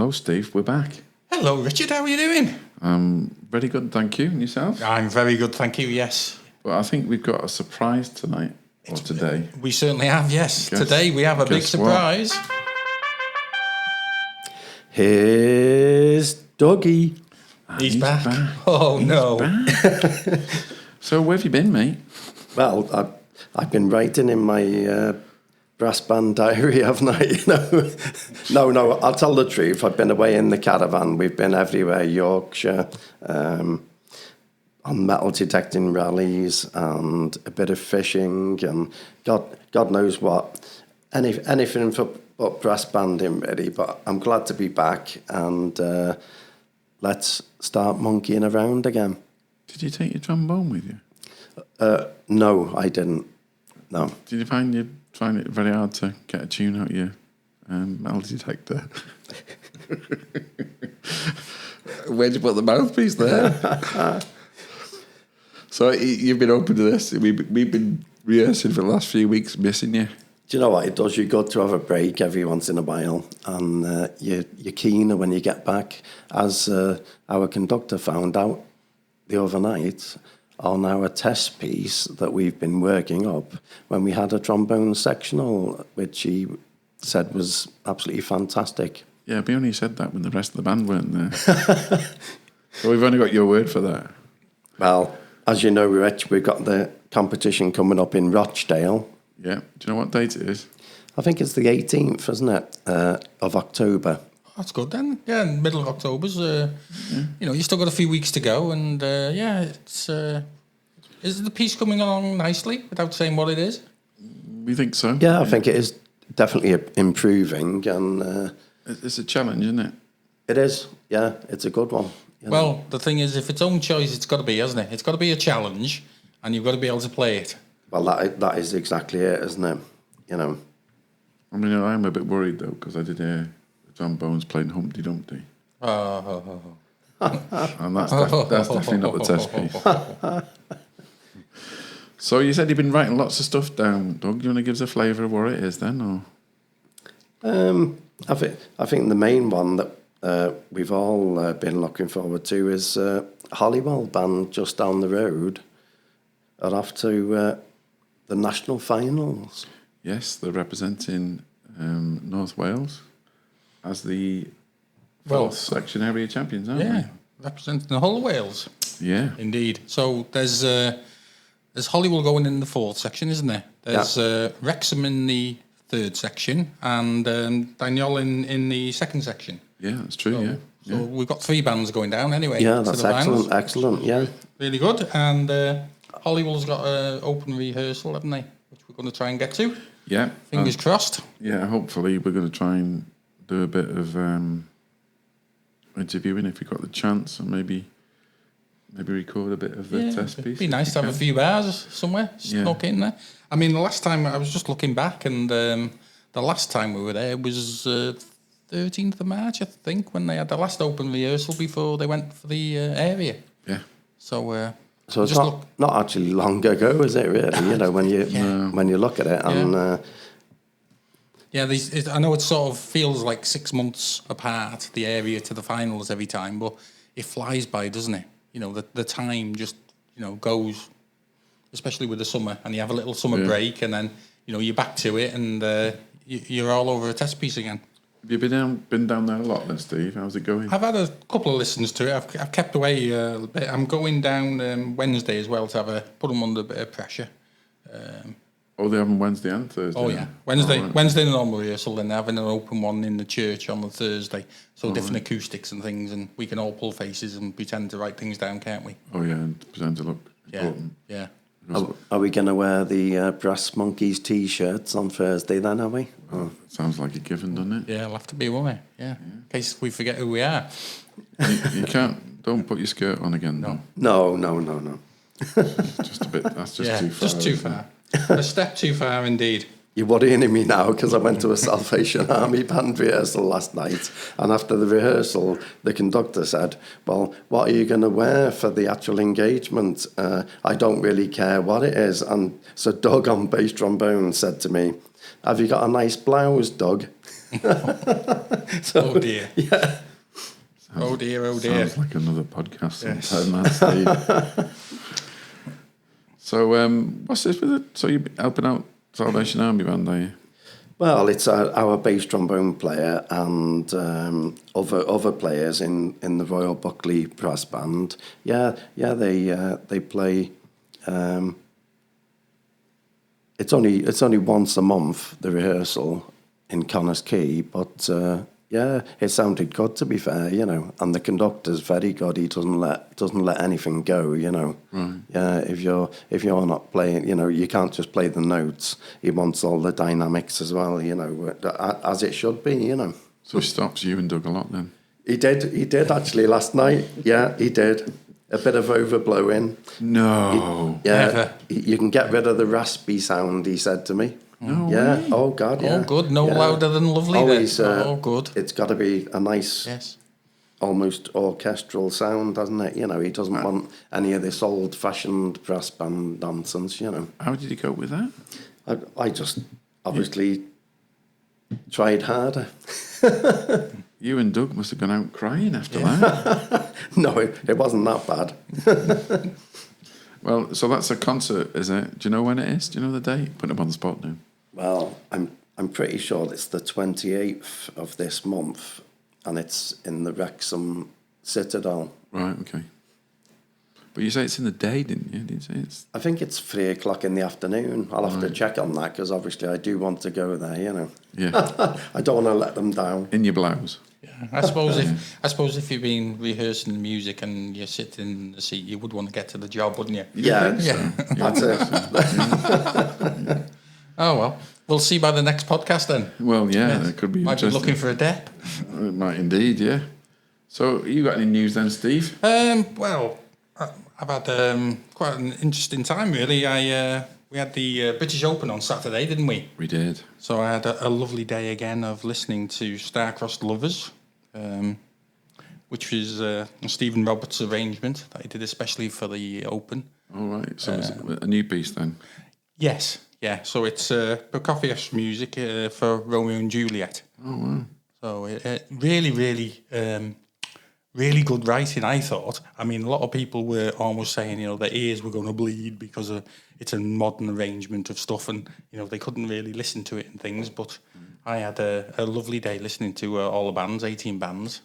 Hello, Steve. We're back. Hello, Richard. How are you doing? Very good, thank you. And yourself? I'm very good, thank you, yes. Well, I think we've got a surprise tonight, or today. We certainly have, yes. Today we have a big surprise. Here's Dougie. He's back. Oh, He's no. Back. So where have you been, mate? Well, I've been writing in my brass band diary, haven't I? No, I'll tell the truth. I've been away in the caravan. We've been everywhere, Yorkshire, on metal detecting rallies and a bit of fishing and God knows what. Anything but brass banding, really. But I'm glad to be back and let's start monkeying around again. Did you take your trombone with you? No, I didn't. No. Did you find it very hard to get a tune out of your metal detector? Where'd you put the mouthpiece there? So you've been open to this. We've been rehearsing for the last few weeks, missing you. Do you know what? It does you good to have a break every once in a while, and you're keener when you get back. As our conductor found out the other night on our test piece that we've been working up, when we had a trombone sectional, which he said was absolutely fantastic. Yeah, but he only said that when the rest of the band weren't there. So we've only got your word for that. Well, as you know, Rich, we've got the competition coming up in Rochdale. Yeah. Do you know what date it is? I think it's the 18th, isn't it, of October. That's good then. Yeah, in the middle of October's, you still got a few weeks to go. And, it's... is the piece coming along nicely without saying what it is? We think so. Yeah, I think it is definitely improving. And it's a challenge, isn't it? It is. Yeah, it's a good one. Well, the thing is, if it's own choice, it's got to be, hasn't it? It's got to be a challenge, and you've got to be able to play it. Well, that is exactly it, isn't it? I mean, I'm a bit worried, though, because I did hear the trombones playing Humpty Dumpty. And that's definitely not the test piece. So you said you've been writing lots of stuff down, Doug. Do you want to give us a flavour of what it is, then? Or I think the main one that we've all been looking forward to is Holywell band just down the road are off to the national finals. Yes, they're representing North Wales as the fourth section area champions, aren't they? Yeah, representing the whole of Wales. Yeah. Indeed. So there's Holywell going in the fourth section, isn't there? There's Wrexham in the third section and Daniel in the second section. Yeah, that's true, So we've got three bands going down anyway. Yeah, that's excellent, yeah. Really good. And Holywell's got an open rehearsal, haven't they? Which we're going to try and get to. Yeah. Fingers crossed. Yeah, hopefully we're going to try and do a bit of interviewing if we got the chance, and maybe record a bit of the test piece. It'd be nice to have a few bars somewhere snuck in there. I mean, the last time I was just looking back, and the last time we were there was 13th of March, I think, when they had the last open rehearsal before they went for the area. Yeah. So it's not actually long ago, is it? Really? When you look at it, and I know it sort of feels like 6 months apart, the area to the finals every time, but it flies by, doesn't it? The time just goes, especially with the summer, and you have a little summer break, and then you're back to it, and you're all over a test piece again. Have you been down there a lot then, Steve? How's it going? I've had a couple of listens to it. I've kept away a bit. I'm going down Wednesday as well to put them under a bit of pressure. They're having Wednesday and Thursday? Oh, yeah. Wednesday the normal rehearsal, and they're having an open one in the church on the Thursday. So different acoustics and things, and we can all pull faces and pretend to write things down, can't we? Oh, yeah, and pretend to look important. Yeah. Are we going to wear the Brass Monkeys T-shirts on Thursday then, are we? Oh. Sounds like a given, doesn't it? Yeah, I'll have to be, won't I? Yeah. In case we forget who we are. You don't put your skirt on again, though. No. Just a bit, that's just too far. Just too far. A step too far, indeed. You're worrying me now because I went to a Salvation Army band rehearsal last night, and after the rehearsal, the conductor said, "Well, what are you going to wear for the actual engagement?" I don't really care what it is. And so Doug on bass trombone said to me, "Have you got a nice blouse, Doug?" Oh dear. Yeah. Oh dear, oh dear. Sounds like another podcast Yes. sometime, that, Steve. So, what's this with it? So you're helping out Salvation Army Band, are you? Well, it's our bass trombone player and other players in the Royal Buckley Brass Band. Yeah, they play. It's only once a month, the rehearsal in Connors Quay, but yeah, it sounded good, to be fair, and the conductor's very good. He doesn't let anything go, Right. Yeah, if you're not playing, you can't just play the notes. He wants all the dynamics as well, as it should be, So he stops you and Doug a lot then? He did actually last night. Yeah, he did. A bit of overblowing. No. Yeah, Never. you can get rid of the raspy sound, he said to me. No Yeah. way. Oh God. Yeah. Oh, good. No Yeah. louder than lovely. Then. Always. Oh, good. It's got to be a nice, Yes. almost orchestral sound, doesn't it? He doesn't want any of this old-fashioned brass band nonsense. How did he cope with that? I just obviously tried harder. You and Doug must have gone out crying after that. No, it wasn't that bad. Well, so that's a concert, is it? Do you know when it is? Do you know the date? Putting up on the spot now. Well, I'm pretty sure it's the 28th of this month, and it's in the Wrexham Citadel. Right, okay. But you say it's in the day, didn't you? Did you say it's... I think it's 3:00 in the afternoon. I'll have to check on that because obviously I do want to go there. Yeah. I don't want to let them down. In your blouse. Yeah. I suppose if you've been rehearsing the music and you're sitting in the seat, you would want to get to the job, wouldn't you? Yeah, Yeah. that's it. Oh well, we'll see by the next podcast then. Well, yeah, Yes. it could be Might be interesting. looking for a dep. It might indeed, yeah. So, you got any news then, Steve? Well, I've had quite an interesting time really. We had the British Open on Saturday, didn't we? We did. So I had a lovely day again of listening to Star-Crossed Lovers, which was Stephen Roberts' arrangement that he did especially for the Open. All right. So, it's a new piece then? Yes, yeah. So it's Prokofiev's music for Romeo and Juliet. Oh, wow. So it really, really, really good writing, I thought. I mean, a lot of people were almost saying, their ears were going to bleed because it's a modern arrangement of stuff, and they couldn't really listen to it and things. But I had a lovely day listening to all the bands, 18 bands.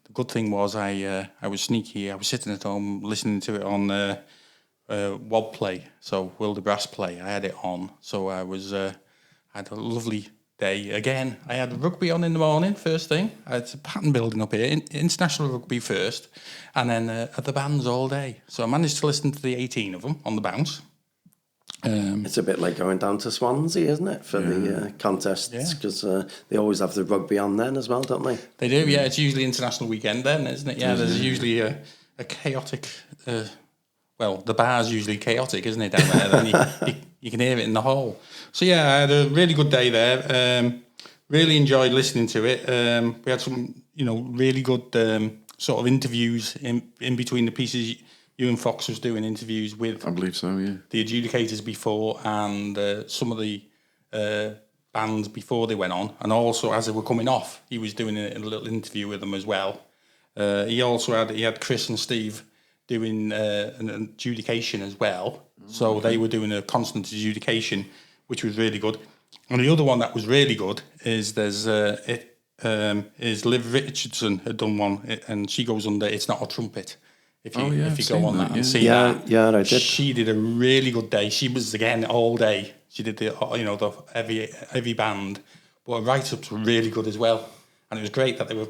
The good thing was I was sneaky. I was sitting at home listening to it on WOB Play, so Wilder Brass Play. I had it on, so I had a lovely day again. I had rugby on in the morning, first thing. I had a pattern building up here, international rugby first, and then at the bands all day. So I managed to listen to the 18 of them on the bounce. It's a bit like going down to Swansea, isn't it, for the contests? Because they always have the rugby on then as well, don't they? They do, yeah. It's usually international weekend then, isn't it? Yeah, there's usually a chaotic... well, the bar's usually chaotic, isn't it, down there? Then you can hear it in the hall. So, yeah, I had a really good day there. Really enjoyed listening to it. We had some, really good sort of interviews in between the pieces. Ewan Fox was doing interviews with I believe so, yeah. the adjudicators before and some of the bands before they went on. And also, as they were coming off, he was doing a little interview with them as well. He had Chris and Steve doing an adjudication as well. So they were doing a constant adjudication, which was really good. And the other one that was really good is Liv Richardson had done one, and she goes under "It's Not a Trumpet." If you go on that and see that, Yeah, I did. she did a really good day. She was again all day. She did the heavy band, but her write-ups were really good as well. And it was great that they were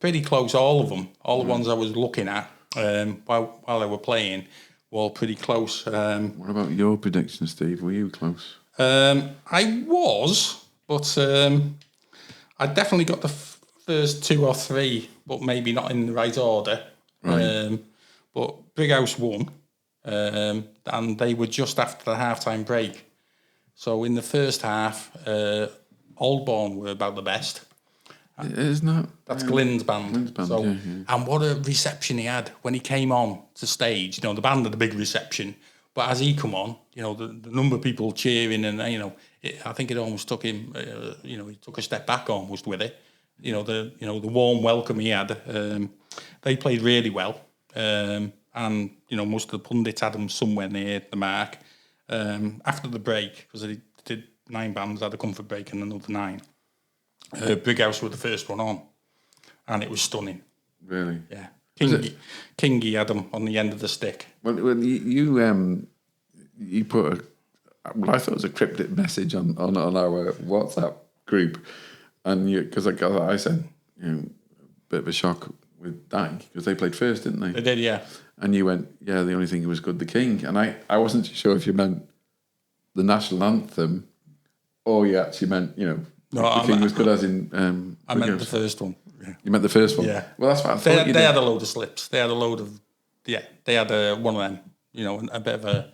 pretty close. All of them, all the ones I was looking at while they were playing, were all pretty close. What about your prediction, Steve? Were you close? I was, but I definitely got the first two or three, but maybe not in the right order. Right. But Big House won, and they were just after the half-time break. So in the first half, Oldbourne were about the best. Isn't that? That's Glyn's band. Glyn's band, So, yeah. And what a reception he had when he came on to stage. The band had a big reception, but as he come on, the number of people cheering and, I think it almost took him, he took a step back almost with it. The warm welcome he had. They played really well, and most of the pundits had them somewhere near the mark. After the break, because they did 9 bands, had a comfort break and another 9. Brighouse were the first one on, and it was stunning. Really? Yeah. Kingy had them on the end of the stick. Well, you put I thought it was a cryptic message on our WhatsApp group, and because I said, bit of a shock with Dyke because they played first, didn't they? They did, yeah. And you went, yeah, the only thing that was good, the King. And I wasn't sure if you meant the national anthem or you actually meant, the King was good as in... I meant the first one. Yeah. You meant the first one? Yeah. Well, that's what I thought They had a load of slips. They had a load of... Yeah, they had one of them, a bit of a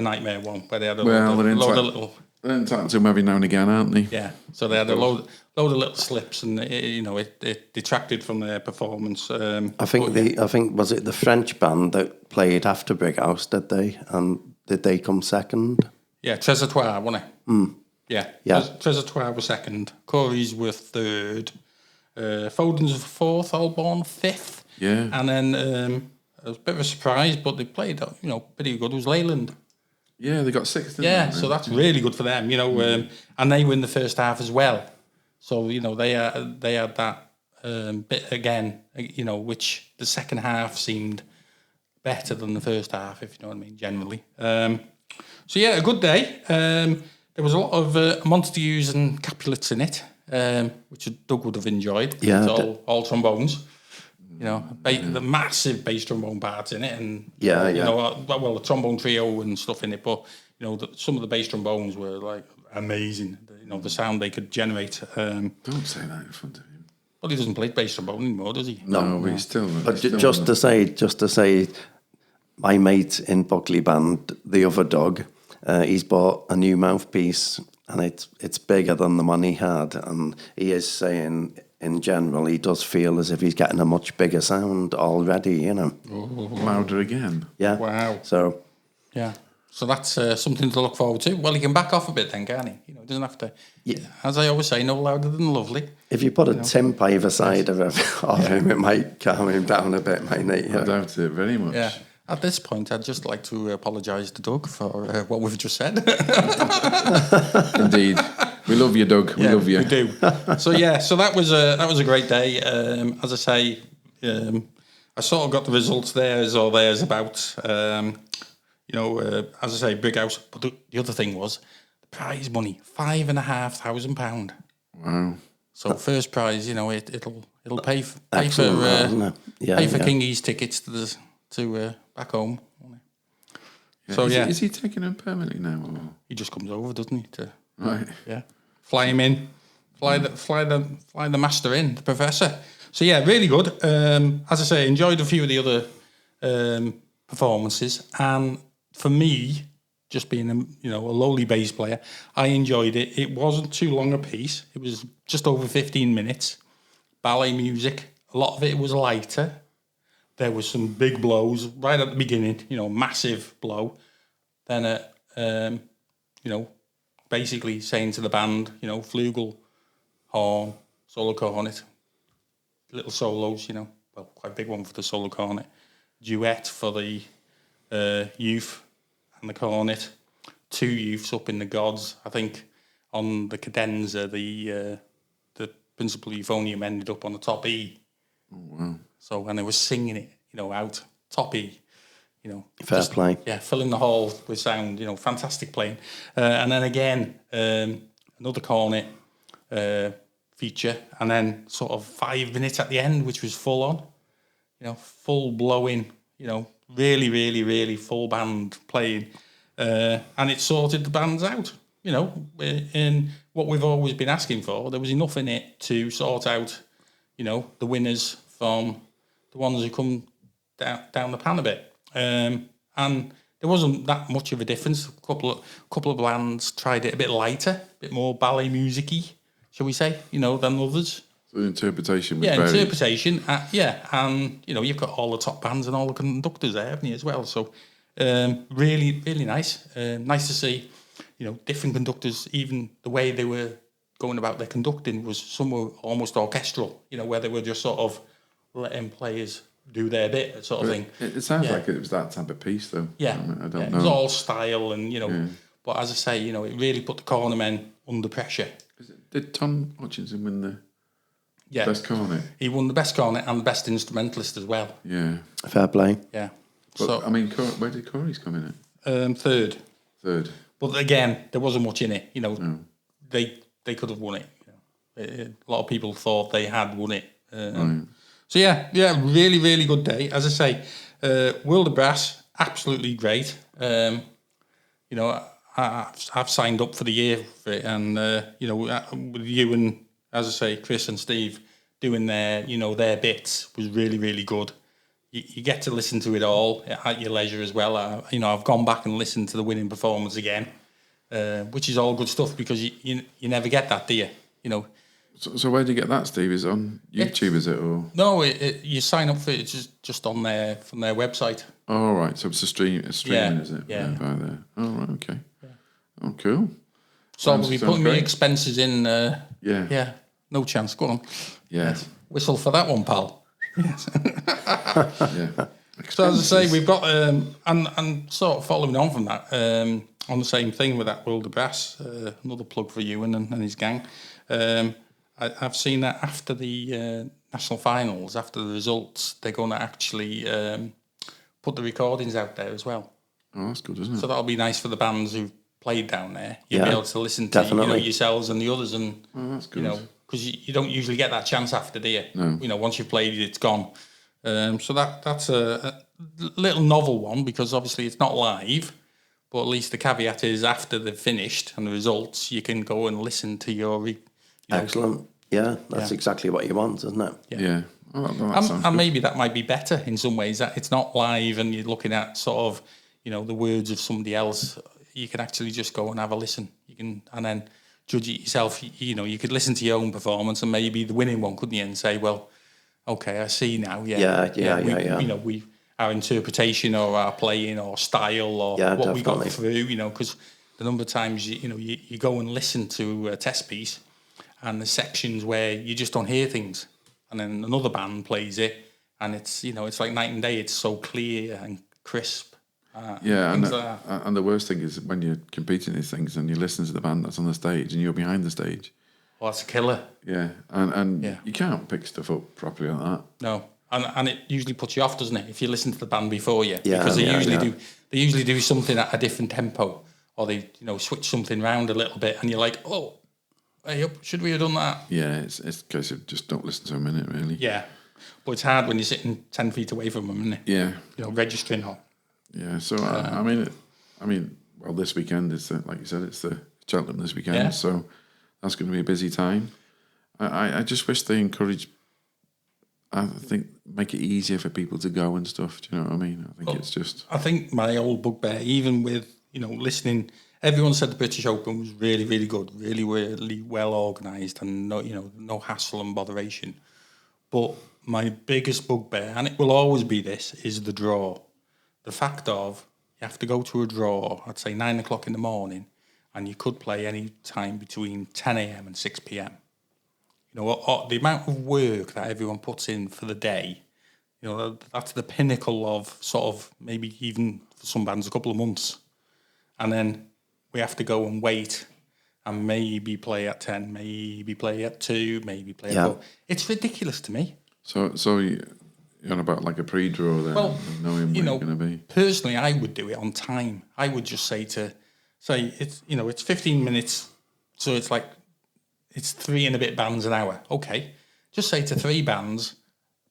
nightmare one where they had a load of little... They're entitled to them every now and again, aren't they? Yeah, so they had a load of little slips, and it detracted from their performance. I think was it the French band that played after Brighouse? Did they? And did they come second? Yeah, Trésor, wasn't it? Mm. Yeah. Trésor was second. Corey's were third. Foden's were fourth. Holborn fifth. Yeah. And then it was a bit of a surprise, but they played pretty good. It was Leyland. Yeah, they got sixth. Yeah, so that's really good for them, and they win the first half as well. So they had that bit again, which the second half seemed better than the first half, if you know what I mean. Generally, so yeah, a good day. There was a lot of Montagues and Capulets in it, which Doug would have enjoyed. Yeah, it's all trombones. The massive bass trombone parts in it, and the trombone trio and stuff in it. But some of the bass trombones were like amazing. The sound they could generate. Don't say that in front of him. Well, he doesn't play bass trombone anymore, does he? No, but he's still. But just to say, my mate in Buckley Band, the other dog, he's bought a new mouthpiece, and it's bigger than the one he had, and he is saying, in general, he does feel as if he's getting a much bigger sound already, Louder again. Yeah. Wow. So. Yeah. So that's something to look forward to. Well, he can back off a bit then, can't he? He doesn't have to. Yeah. As I always say, no louder than lovely. If you put a timp either side of him, it might calm him down a bit, mightn't it? I doubt it very much. Yeah. At this point, I'd just like to apologise to Doug for what we've just said. Indeed. We love you, Doug. We love you. We do. So that was a great day. As I say, I sort of got the results there's about. As I say, Brighouse. But the other thing was the prize money, £5,500. Wow. So first prize, it'll pay for Kingy's tickets to back home. Yeah. So is he taking them permanently now? Or? He just comes over, doesn't he? Right. Yeah. Fly him in. Fly the master in, the professor. So yeah, really good. As I say, enjoyed a few of the other performances, and for me, just being a lowly bass player, I enjoyed it. It wasn't too long a piece. It was just over 15 minutes. Ballet music. A lot of it was lighter. There was some big blows right at the beginning. Massive blow. Then basically saying to the band, flugel, horn, solo cornet, little solos, quite a big one for the solo cornet, duet for the youth and the cornet, 2 youths up in the gods. I think on the cadenza, the principal euphonium ended up on the top E. Oh, wow. So when they were singing it, out top E, fair play. Yeah, filling the hall with sound, fantastic playing. And then again, another cornet feature, and then sort of 5 minutes at the end, which was full on, full blowing, really, really, really full band playing. And it sorted the bands out, in what we've always been asking for. There was enough in it to sort out, the winners from the ones who come down the pan a bit. And there wasn't that much of a difference. A couple of bands tried it a bit lighter, a bit more ballet music-y, shall we say, than others. So the interpretation was interpretation, and you've got all the top bands and all the conductors there, haven't you, as well? So really, really nice. Nice to see different conductors, even the way they were going about their conducting was some were almost orchestral, where they were just sort of letting players do their bit, sort of thing. It sounds like it was that type of piece, though. Yeah, I don't It know. was all style, and but as I say, it really put the cornermen under pressure. Did Tom Hutchinson win the Yeah, best cornet? he won the best cornet and the best instrumentalist as well. Yeah. Fair play. Yeah. But, So where did Corey's come in at? third. Third. But again, there wasn't much in it. They could have won it. A lot of people thought they had won it. So yeah, really, really good day. As I say, World of Brass, absolutely great. I've signed up for the year for it, and with you and, as I say, Chris and Steve doing their bits was really, really good. You get to listen to it all at your leisure as well. I've gone back and listened to the winning performance again, which is all good stuff because you never get that, do you? So where do you get that, Steve? Is it on YouTube, is it? Or? No, you sign up for it just on from their website. Oh, right. So it's streaming, is it? Yeah. By there. Oh, right, okay. Yeah. Oh, cool. So I'll be putting my expenses in. Yeah. No chance. Go on. Yeah. Yes. Whistle for that one, pal. Yes. Yeah. So as I say, we've got and sort of following on from that, on the same thing with that World of Brass. Another plug for Ewan and his gang. I've seen that after the national finals, after the results, they're going to actually put the recordings out there as well. Oh, that's good, isn't it? So that'll be nice for the bands who've played down there. You'll be able to listen to yourselves and the others, and that's good. because you don't usually get that chance after, do you? No. Once you've played it, it's gone. So that's a little novel one because obviously it's not live, but at least the caveat is after they've finished and the results, you can go and listen to your. Excellent. Yeah, that's exactly what you want, isn't it? Yeah. Oh, that sounds and good. maybe that might be better in some ways, that it's not live and you're looking at sort of, the words of somebody else. You can actually just go and have a listen. You can, and then judge it yourself. You could listen to your own performance and maybe the winning one, couldn't you? And say, well, okay, I see now. We our interpretation or our playing or style or what we got through. Because the number of times you go and listen to a test piece, and there's sections where you just don't hear things, and then another band plays it, and it's it's like night and day. It's so clear and crisp. And the worst thing is when you're competing these things and you listen to the band that's on the stage and you're behind the stage. Well, that's a killer. Yeah, and you can't pick stuff up properly like that. No, and it usually puts you off, doesn't it? If you listen to the band before you, yeah, because they usually do something at a different tempo, or they switch something around a little bit, and you're like, oh, hey up, should we have done that? Yeah, it's a case of just don't listen to them in it, really. Yeah, but it's hard when you're sitting 10 feet away from them, isn't it? Yeah, registering on. Yeah, so I mean, well, this weekend is like you said, it's the Cheltenham this weekend, so that's going to be a busy time. I just wish they encourage. I think make it easier for people to go and stuff. Do you know what I mean? I think it's just. I think my old bugbear, even with listening, everyone said the British Open was really, really good, really, really well organised, and no hassle and botheration. But my biggest bugbear, and it will always be this, is the draw. The fact of you have to go to a draw, I'd say 9 o'clock in the morning, and you could play any time between 10 a.m. and 6 p.m. The amount of work that everyone puts in for the day, that's the pinnacle of sort of maybe even for some bands a couple of months. And then we have to go and wait and maybe play at 10, maybe play at 2, maybe play at 4. It's ridiculous to me. So you're on about like a pre-draw then, knowing where you're going to be. Personally, I would do it on time. I would just say it's 15 minutes, so it's like it's 3 and a bit bands an hour. Okay, just say to 3 bands,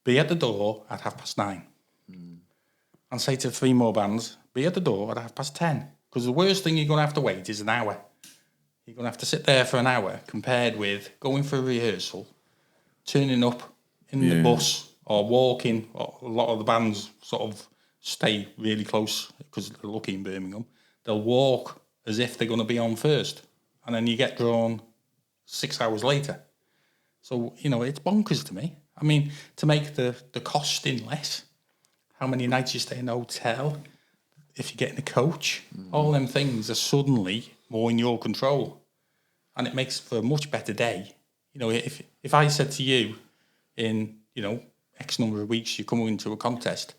be at the door at 9:30, and say to 3 more bands, be at the door at 10:30. Because the worst thing you're going to have to wait is an hour. You're going to have to sit there for an hour, compared with going for a rehearsal, turning up in the bus, or walking. A lot of the bands sort of stay really close because they're lucky in Birmingham. They'll walk as if they're going to be on first, and then you get drawn 6 hours later. So, it's bonkers to me. I mean, to make the costing less, how many nights you stay in a hotel, if you get in a coach, all them things are suddenly more in your control, and it makes for a much better day. You know, if I said to you in, you know, X number of weeks, you're coming into a contest,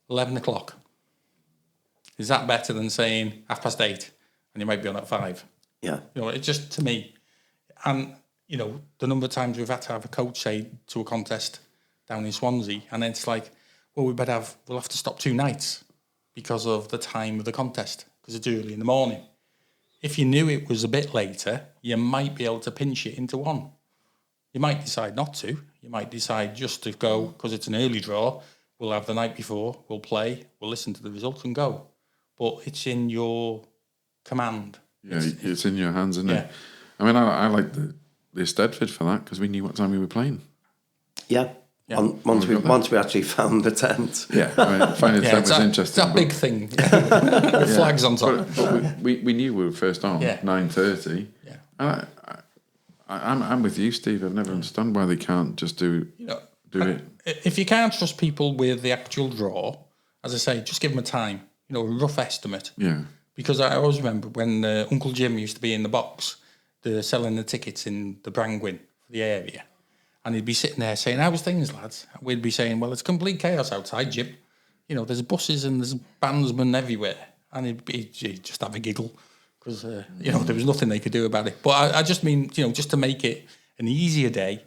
11 o'clock, is that better than saying 8:30 and you might be on at 5? Yeah. You know, it's just, to me, and, you know, the number of times we've had to have a coach say to a contest down in Swansea, and then it's like, well, we'll have to stop 2 nights because of the time of the contest, because it's early in the morning. If you knew it was a bit later, you might be able to pinch it into one. You might decide not to. You might decide just to go, because it's an early draw, we'll have the night before, we'll play, we'll listen to the results and go. But it's in your command. Yeah, it's in your hands, isn't Yeah. it? I mean, I like the Stedford for that, because we knew what time we were playing. Yeah. Yeah. Once we actually found the tent. Yeah, I mean, finding the tent was interesting. It's that big thing with flags on top. But we knew we were first on 9:30. Yeah. And I'm with you, Steve. I've never understood why they can't just do it. If you can't trust people with the actual draw, as I say, just give them a time. You know, a rough estimate. Yeah. Because I always remember when Uncle Jim used to be in the box, selling the tickets in the Brangwyn for the area. And he'd be sitting there saying, how's things, lads? And we'd be saying, well, it's complete chaos outside, Jim. You know, there's buses and there's bandsmen everywhere. And he'd just have a giggle because, you know, there was nothing they could do about it. But I just mean, you know, just to make it an easier day,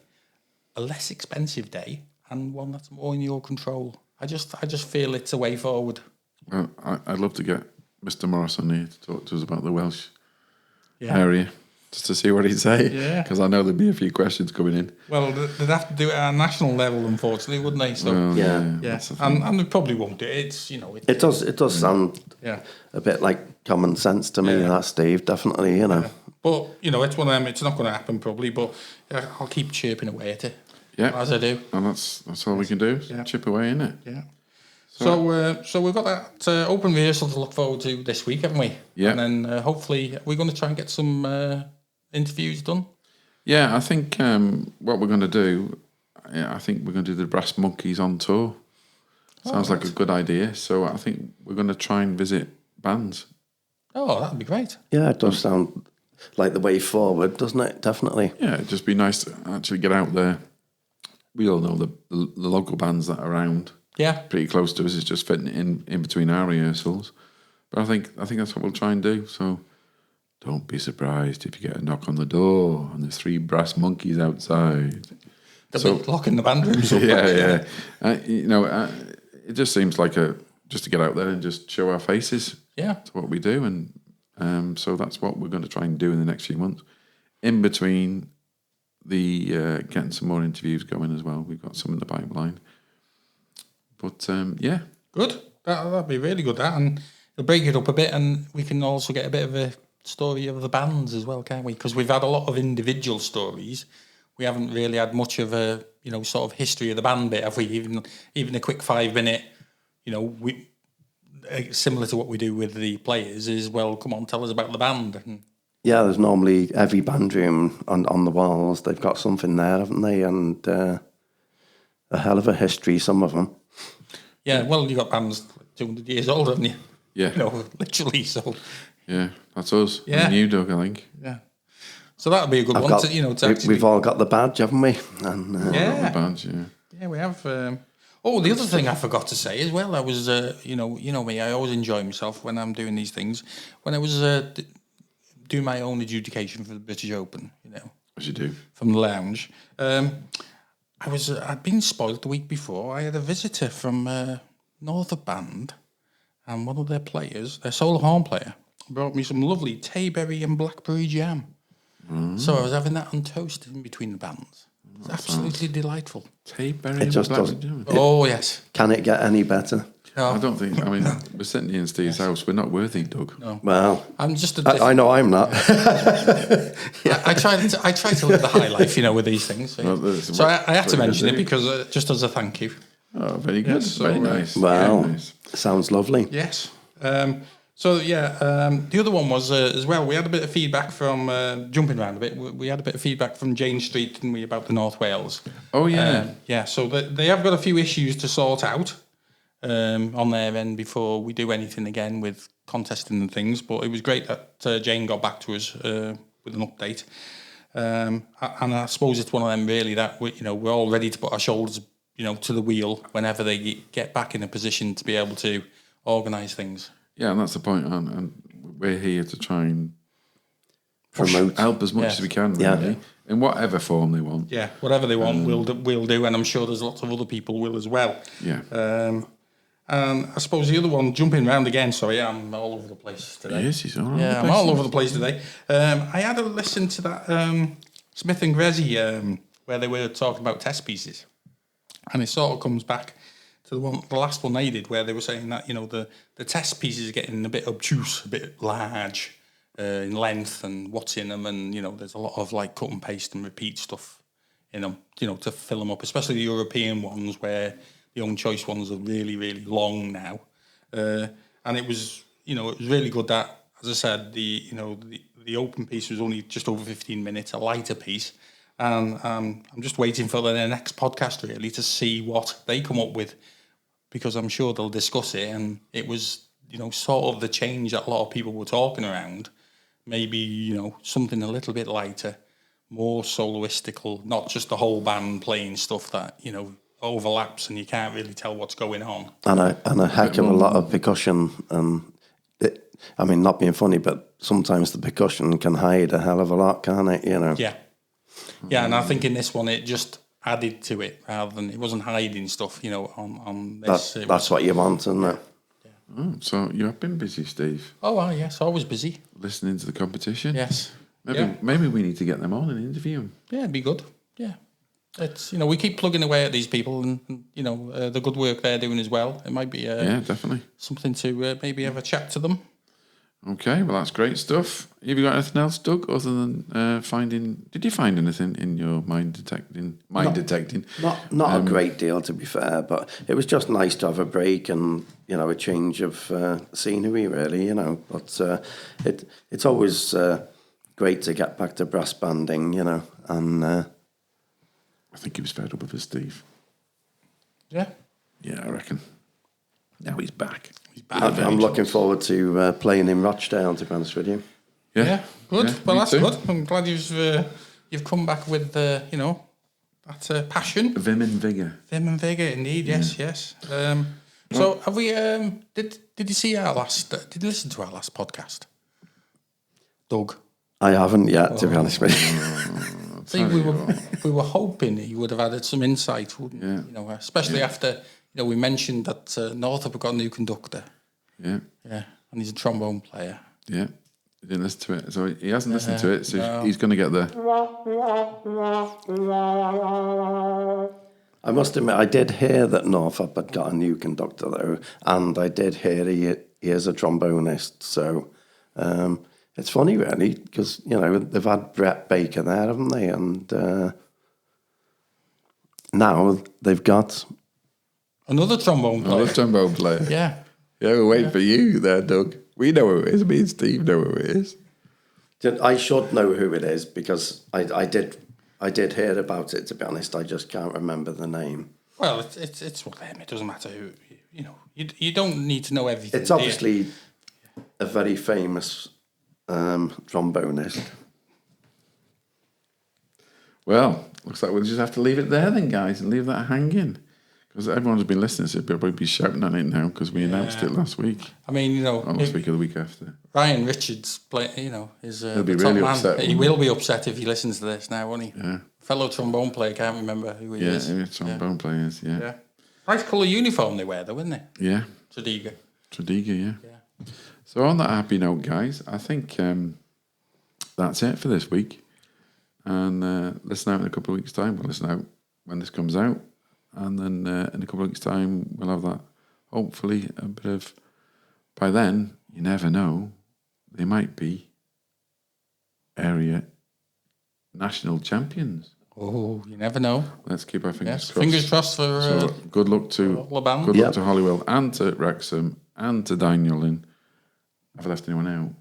a less expensive day, and one that's more in your control. I just feel it's a way forward. Well, I'd love to get Mr. Morris on here to talk to us about the Welsh area, just to see what he'd say. Yeah. Because I know there'd be a few questions coming in. Well, they'd have to do it at a national level, unfortunately, wouldn't they? So, Well, yeah. And they probably won't do it. It's, you know... It does sound a bit like common sense to me, that, Steve, definitely, you know. Yeah. But, you know, it's one of them, it's not going to happen probably, but I'll keep chirping away at it. Yeah. As I do. And that's all we can do. Yeah. Chip away, innit? Yeah. So we've got that open rehearsal to look forward to this week, haven't we? Yeah. And then hopefully we're going to try and get some interviews done. Yeah, I think what we're going to do, I think we're going to do the Brass Monkeys on tour. Sounds like a good idea. So I think we're going to try and visit bands. Oh, that'd be great. Yeah, it does sound like the way forward, doesn't it? Definitely. Yeah, it'd just be nice to actually get out there. We all know the local bands that are around. Yeah. Pretty close to us. It's just fitting in between our rehearsals. But I think that's what we'll try and do. So don't be surprised if you get a knock on the door and there's 3 brass monkeys outside. They'll be locking the band rooms up. Yeah. You know, it just seems like just to get out there and just show our faces. Yeah. To what we do. And so that's what we're going to try and do in the next few months. In between the getting some more interviews going as well. We've got some in the pipeline. But, yeah. Good. That'd be really good, that. And it'll break it up a bit, and we can also get a bit of a story of the bands as well, can't we? Because we've had a lot of individual stories. We haven't really had much of a, you know, sort of history of the band bit, have we? Even a quick 5-minute, you know, similar to what we do with the players is, well, come on, tell us about the band. And yeah, there's normally every band room on the walls. They've got something there, haven't they? And a hell of a history, some of them. Yeah, well, you've got bands 200 years old, haven't you? Yeah. You know, literally, so... Yeah, that's us. Yeah. And you, Doug, I think. Yeah. So that would be a good one to, you know, to actually... We've all got the badge, haven't we? And, yeah. The badge, yeah. Yeah, we have. The other thing I forgot to say as well, I was, you know me, I always enjoy myself when I'm doing these things. When I was doing my own adjudication for the British Open, you know. As you do. From the lounge. I'd been spoiled the week before. I had a visitor from Norther Band, and one of their players, their solo horn player, brought me some lovely Tayberry and blackberry jam. So I was having that on toast in between the bands. It's absolutely delightful. Tayberry It just does. Oh, yes. Can it get any better? No. I don't think, I mean, we're sitting here in Steve's house. We're not worthy, Doug. No. Well, I'm just I know I'm not. I try to live the high life, you know, with these things. So I had to mention it because just as a thank you. Oh, very good. Yes, very so, nice. Well, Very nice. sounds lovely. Yes. The other one was as well. We had a bit of feedback from jumping around a bit. We had a bit of feedback from Jane Street, didn't we, about the North Wales? Oh yeah. So they have got a few issues to sort out on their end before we do anything again with contesting and things. But it was great that Jane got back to us with an update. And I suppose it's one of them really that we're all ready to put our shoulders to the wheel whenever they get back in a position to be able to organise things. Yeah, and that's the point. And we're here to try and help as much as we can, really, in whatever form they want. Yeah, whatever they want, we'll do, and I'm sure there's lots of other people will as well. Yeah. And I suppose the other one, jumping around again, sorry, I'm all over the place today. Yes, he's all over the place. I'm all over the place today. I had a listen to that Smith and Grezzy where they were talking about test pieces. And it sort of comes back to the last one they did, where they were saying that, the test pieces are getting a bit obtuse, a bit large in length and what's in them. And, there's a lot of like cut and paste and repeat stuff in them, to fill them up, especially the European ones where the own choice ones are really, really long now. And it was, it was really good that, as I said, the open piece was only just over 15 minutes, a lighter piece. And I'm just waiting for their next podcast, really, to see what they come up with, because I'm sure they'll discuss it. And it was, sort of the change that a lot of people were talking around. Maybe, something a little bit lighter, more soloistical, not just the whole band playing stuff that, overlaps and you can't really tell what's going on. And a heck of a lot of percussion. Not being funny, but sometimes the percussion can hide a hell of a lot, can't it? Yeah. Yeah, and I think in this one it just added to it rather than, it wasn't hiding stuff, on this. That's what you want, isn't it? Yeah. Oh, so you have been busy, Steve. Oh, well, yes, always busy. Listening to the competition. Yes. Maybe we need to get them on and interview them. Yeah, it'd be good. Yeah. It's, we keep plugging away at these people and the good work they're doing as well. It might be definitely something to maybe have a chat to them. Okay, well, that's great stuff. Have you got anything else, Doug, other than finding... Did you find anything in your mind detecting? Not a great deal, to be fair, but it was just nice to have a break and, a change of scenery, really, But it's always great to get back to brass banding, and... I think he was fed up with us, Steve. Yeah? Yeah, I reckon. Now he's back. I'm looking forward to playing in Rochdale, to be honest with you. Yeah, good. Yeah, well, that's too. good. I'm glad you've come back with that passion, Vim and vigour. Vim and vigour, indeed. Yes. So, have we? Did you see our last? Did you listen to our last podcast, Doug? I haven't yet, to be honest with you. See, we were hoping he would have added some insight, wouldn't you? Especially after we mentioned that Northup got a new conductor. Yeah. Yeah, and he's a trombone player. Yeah. He didn't listen to it. So he hasn't listened to it, so he's going to get there. I must admit, I did hear that Northup had got a new conductor, though, and I did hear he is a trombonist, so... it's funny, really, because, they've had Brett Baker there, haven't they? And now they've got... Another trombone player. Yeah. Yeah, we're waiting for you there, Doug. We know who it is. Me and Steve know who it is. I should know who it is, because I did hear about it, to be honest. I just can't remember the name. Well, it's one of them. It doesn't matter who, you don't need to know everything. It's obviously a very famous... trombonist. Well, looks like we'll just have to leave it there then, guys, and leave that hanging. Because everyone's been listening, so they'll probably be shouting at it now because we announced it last week. I mean, Not last week or the week after. Ryan Richards, is He'll be the really top upset. man. He will be upset if he listens to this now, won't he? Yeah. Fellow trombone player, can't remember who he is. Yeah, trombone players, yeah. Nice colour uniform they wear, though, isn't it? Yeah. Tredegar, yeah. So on that happy note, guys, I think that's it for this week. And listen out in a couple of weeks' time. We'll listen out when this comes out. And then in a couple of weeks' time, we'll have that, hopefully, a bit of... By then, you never know, they might be area national champions. Oh, you never know. Let's keep our fingers crossed. Fingers crossed for so good luck to Alabama. Good luck to Holywell and to Wrexham and to Danielin. Have I left anyone out?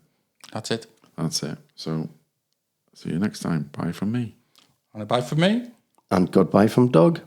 That's it. That's it. So, see you next time. Bye from me. And a bye from me. And goodbye from Doug.